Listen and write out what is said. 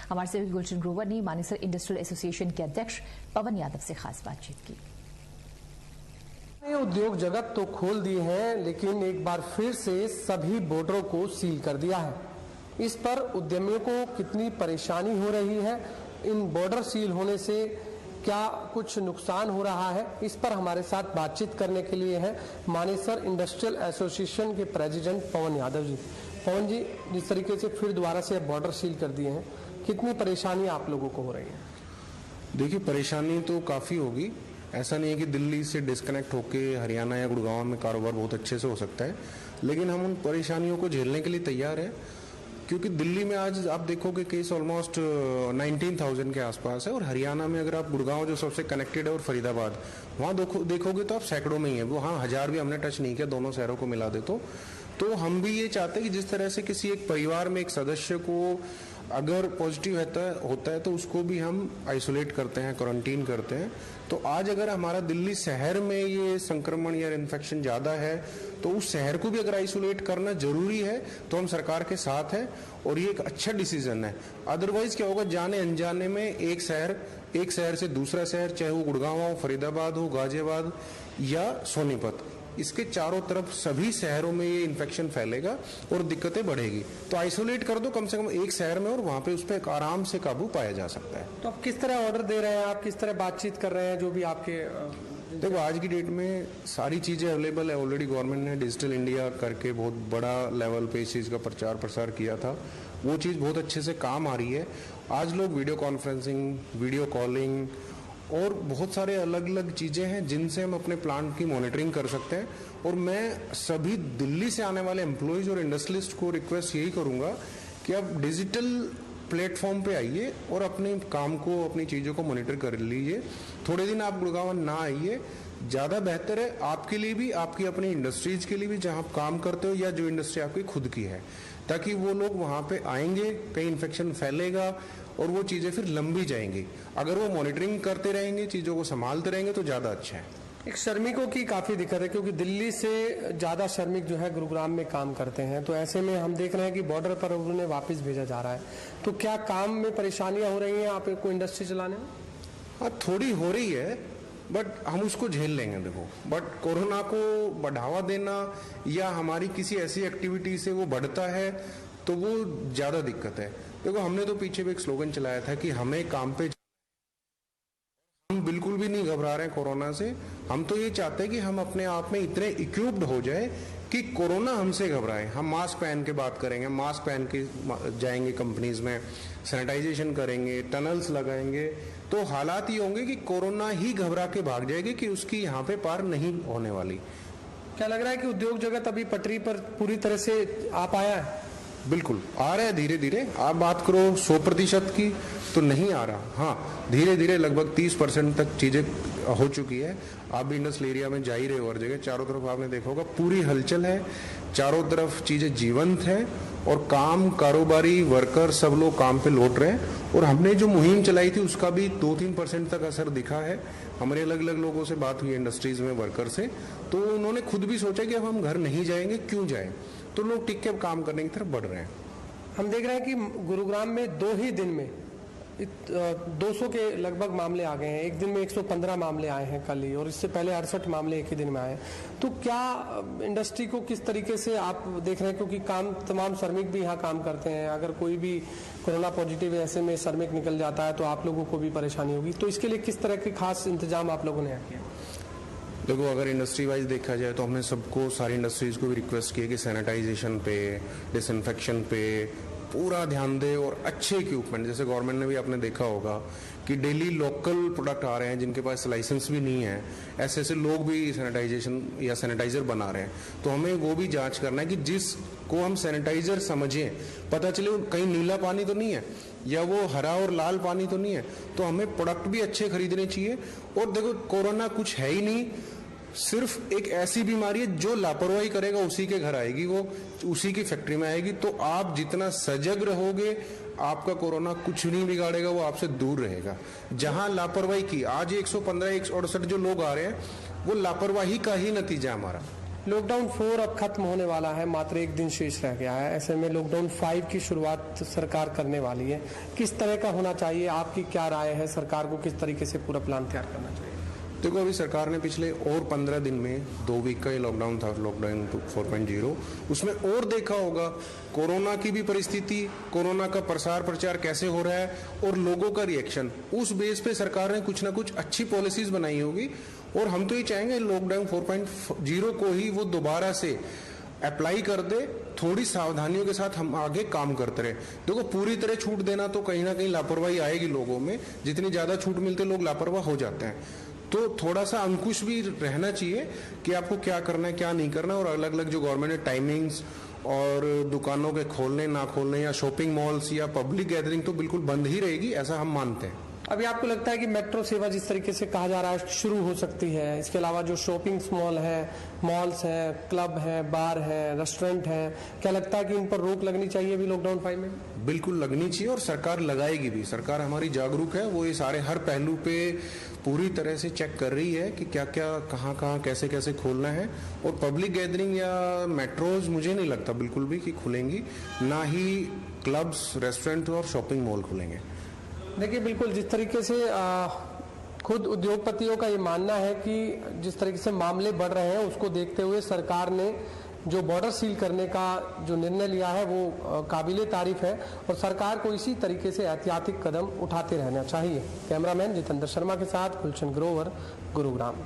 हमारे सहयोगी गुलशन ग्रोवर ने मानेसर इंडस्ट्रियल एसोसिएशन के अध्यक्ष पवन यादव से खास बातचीत की। उद्योग जगत तो खोल दिए हैं, लेकिन एक बार फिर से सभी बॉर्डरों को सील कर दिया है। इस पर उद्यमियों को कितनी परेशानी हो रही है, इन बॉर्डर सील होने से क्या कुछ नुकसान हो रहा है, इस पर हमारे साथ बातचीत करने के लिए हैं मानेसर इंडस्ट्रियल एसोसिएशन के प्रेसिडेंट पवन यादव जी। पवन जी, जिस तरीके से फिर दोबारा से बॉर्डर सील कर दिए हैं, कितनी परेशानी आप लोगों को हो रही है? देखिए, परेशानी तो काफ़ी होगी। ऐसा नहीं है कि दिल्ली से डिस्कनेक्ट होके हरियाणा या गुड़गांव में कारोबार बहुत अच्छे से हो सकता है, लेकिन हम उन परेशानियों को झेलने के लिए तैयार हैं, क्योंकि दिल्ली में आज आप देखोगे केस ऑलमोस्ट 19,000 के आसपास है, और हरियाणा में अगर आप गुड़गांव जो सबसे कनेक्टेड है और फरीदाबाद वहाँ देखोगे तो आप सैकड़ों में ही है। वो हाँ, 1000 भी हमने टच नहीं किया, दोनों शहरों को मिला दे तो हम भी ये चाहते हैं कि जिस तरह से किसी एक परिवार में एक सदस्य को अगर पॉजिटिव होता है तो उसको भी हम आइसोलेट करते हैं, क्वारंटीन करते हैं। तो आज अगर हमारा दिल्ली शहर में ये संक्रमण या इन्फेक्शन ज़्यादा है तो उस शहर को भी अगर आइसोलेट करना जरूरी है तो हम सरकार के साथ हैं, और ये एक अच्छा डिसीजन है। अदरवाइज क्या होगा, जाने अनजाने में एक शहर से दूसरा शहर, चाहे वो गुड़गांव हो, फरीदाबाद हो, गाजियाबाद या सोनीपत, इसके चारों तरफ सभी शहरों में ये इन्फेक्शन फैलेगा और दिक्कतें बढ़ेगी। तो आइसोलेट कर दो कम से कम एक शहर में, और वहां पे उस पर आराम से काबू पाया जा सकता है। तो आप किस तरह ऑर्डर दे रहे हैं, आप किस तरह बातचीत कर रहे हैं, जो भी आपके देखो, आज की डेट में सारी चीज़ें अवेलेबल है। ऑलरेडी गवर्नमेंट ने डिजिटल इंडिया करके बहुत बड़ा लेवल पे इस चीज़ का प्रचार प्रसार किया था, वो चीज़ बहुत अच्छे से काम आ रही है। आज लोग वीडियो कॉन्फ्रेंसिंग, वीडियो कॉलिंग और बहुत सारे अलग अलग चीज़ें हैं जिनसे हम अपने प्लांट की मॉनिटरिंग कर सकते हैं। और मैं सभी दिल्ली से आने वाले एम्प्लॉयज़ और इंडस्ट्रियलिस्ट को रिक्वेस्ट यही करूँगा कि आप डिजिटल प्लेटफॉर्म पे आइए और अपने काम को, अपनी चीज़ों को मॉनिटर कर लीजिए। थोड़े दिन आप गुड़गांव ना आइए, ज़्यादा बेहतर है आपके लिए भी, आपकी अपनी इंडस्ट्रीज के लिए भी जहाँ आप काम करते हो या जो इंडस्ट्री आपकी खुद की है, ताकि वो लोग वहाँ पे आएंगे, कहीं इन्फेक्शन फैलेगा और वो चीज़ें फिर लंबी जाएंगी। अगर वो मॉनिटरिंग करते रहेंगे, चीज़ों को संभालते रहेंगे तो ज़्यादा अच्छा है। एक श्रमिकों की काफ़ी दिक्कत है, क्योंकि दिल्ली से ज़्यादा श्रमिक जो है गुरुग्राम में काम करते हैं, तो ऐसे में हम देख रहे हैं कि बॉर्डर पर उन्हें वापस भेजा जा रहा है। तो क्या काम में परेशानियां हो रही हैं आपको इंडस्ट्री चलाने में? हाँ, थोड़ी हो रही है, बट हम उसको झेल लेंगे। देखो, बट कोरोना को बढ़ावा देना या हमारी किसी ऐसी एक्टिविटी से वो बढ़ता है तो वो ज़्यादा दिक्कत है। देखो, हमने तो पीछे भी एक स्लोगन चलाया था कि हमें काम पे, हम बिल्कुल भी नहीं घबरा रहे हैं कोरोना से। हम तो ये चाहते हैं कि हम अपने आप में इतने इक्विप्ड हो जाए कि कोरोना हमसे घबराए। हम मास्क पहन के बात करेंगे, मास्क पहन के जाएंगे कंपनीज में, सैनिटाइजेशन करेंगे, टनल्स लगाएंगे, तो हालात ये होंगे कि कोरोना ही घबरा के भाग जाएगी कि उसकी यहाँ पे पार नहीं होने वाली। क्या लग रहा है कि उद्योग जगत अभी पटरी पर पूरी तरह से आ पाया है? बिल्कुल आ रहा है, धीरे धीरे। आप बात करो 100% की तो नहीं आ रहा। हाँ, धीरे धीरे लगभग 30% तक चीजें हो चुकी है। आप भी इंडस्ट्रियल एरिया में जा ही रहे हो, हर जगह चारों तरफ आपने देखा होगा पूरी हलचल है, चारों तरफ चीजें जीवंत हैं और काम, कारोबारी, वर्कर सब लोग काम पे लौट रहे हैं। और हमने जो मुहिम चलाई थी उसका भी 2-3% तक असर दिखा है। हमारे अलग अलग लोगों से बात हुई इंडस्ट्रीज में, वर्कर से, तो उन्होंने खुद भी सोचा कि अब हम घर नहीं जाएंगे, क्यों जाएं, तो लोग टिक के काम करने की तरफ बढ़ रहे हैं। हम देख रहे हैं कि गुरुग्राम में 2 ही दिन में 200 के लगभग मामले आ गए हैं। एक दिन में 115 मामले आए हैं कल ही, और इससे पहले 68 मामले एक ही दिन में आए। तो क्या इंडस्ट्री को किस तरीके से आप देख रहे हैं, क्योंकि तमाम श्रमिक भी यहाँ काम करते हैं, अगर कोई भी कोरोना पॉजिटिव ऐसे में श्रमिक निकल जाता है तो आप लोगों को भी परेशानी होगी, तो इसके लिए किस तरह के खास इंतजाम आप लोगों ने किया? देखो, अगर इंडस्ट्री वाइज देखा जाए तो हमने सबको, सारी इंडस्ट्रीज को भी रिक्वेस्ट किया कि सैनिटाइजेशन पे, डिसइंफेक्शन पे पूरा ध्यान दे, और अच्छे इक्विपमेंट, जैसे गवर्नमेंट ने भी आपने देखा होगा कि डेली लोकल प्रोडक्ट आ रहे हैं जिनके पास लाइसेंस भी नहीं है, ऐसे ऐसे लोग भी सैनिटाइजेशन या सैनिटाइजर बना रहे हैं। तो हमें वो भी जांच करना है कि जिसको हम सैनिटाइजर समझें, पता चले कहीं नीला पानी तो नहीं है या वो हरा और लाल पानी तो नहीं है, तो हमें प्रोडक्ट भी अच्छे खरीदने चाहिए। और देखो, कोरोना कुछ है ही नहीं, सिर्फ एक ऐसी बीमारी है जो लापरवाही करेगा उसी के घर आएगी, वो उसी की फैक्ट्री में आएगी। तो आप जितना सजग रहोगे, आपका कोरोना कुछ नहीं बिगाड़ेगा, वो आपसे दूर रहेगा। जहां लापरवाही की, आज 115, 168 जो लोग आ रहे हैं, वो लापरवाही का ही नतीजा हमारा। लॉकडाउन 4 अब खत्म होने वाला है, मात्र एक दिन शेष रह गया है। ऐसे में लॉकडाउन 5 की शुरुआत सरकार करने वाली है। किस तरह का होना चाहिए, आपकी क्या राय है? सरकार को किस तरीके से पूरा प्लान तैयार करना चाहिए? देखो, अभी सरकार ने पिछले और 15 दिन में 2 वीक का ये लॉकडाउन था, लॉकडाउन 4.0, उसमें और देखा होगा कोरोना की भी परिस्थिति, कोरोना का प्रसार प्रचार कैसे हो रहा है और लोगों का रिएक्शन, उस बेस पे सरकार ने कुछ ना कुछ अच्छी पॉलिसीज बनाई होगी। और हम तो ये चाहेंगे लॉकडाउन 4.0 को ही वो दोबारा से अप्लाई कर दे, थोड़ी सावधानियों के साथ हम आगे काम करते रहे। देखो, पूरी तरह छूट देना तो कहीं ना कहीं लापरवाही आएगी लोगों में, जितनी ज्यादा छूट मिलते लोग लापरवाह हो जाते हैं। तो थोड़ा सा अंकुश भी रहना चाहिए कि आपको क्या करना है क्या नहीं करना। और अलग अलग जो गवर्नमेंट ने टाइमिंग्स और दुकानों के खोलने ना खोलने या शॉपिंग मॉल्स या पब्लिक गैदरिंग तो बिल्कुल बंद ही रहेगी, ऐसा हम मानते हैं। अभी आपको लगता है कि मेट्रो सेवा जिस तरीके से कहा जा रहा है शुरू हो सकती है, इसके अलावा जो शॉपिंग मॉल है, मॉल्स हैं, क्लब हैं, बार हैं, रेस्टोरेंट हैं, क्या लगता है कि इन पर रोक लगनी चाहिए अभी लॉकडाउन 5 में? बिल्कुल लगनी चाहिए और सरकार लगाएगी भी। सरकार हमारी जागरूक है, वो ये सारे हर पहलू पे पूरी तरह से चेक कर रही है कि क्या क्या कहाँ कहाँ कैसे कैसे खोलना है। और पब्लिक गैदरिंग या मेट्रोज मुझे नहीं लगता बिल्कुल भी कि खुलेंगी, ना ही क्लब्स, रेस्टोरेंट और शॉपिंग मॉल खुलेंगे। देखिए, बिल्कुल जिस तरीके से खुद उद्योगपतियों का ये मानना है कि जिस तरीके से मामले बढ़ रहे हैं उसको देखते हुए सरकार ने जो बॉर्डर सील करने का जो निर्णय लिया है वो काबिले तारीफ है और सरकार को इसी तरीके से एहतियाती कदम उठाते रहना चाहिए। कैमरामैन जितेंद्र शर्मा के साथ गुलशन ग्रोवर, गुरुग्राम।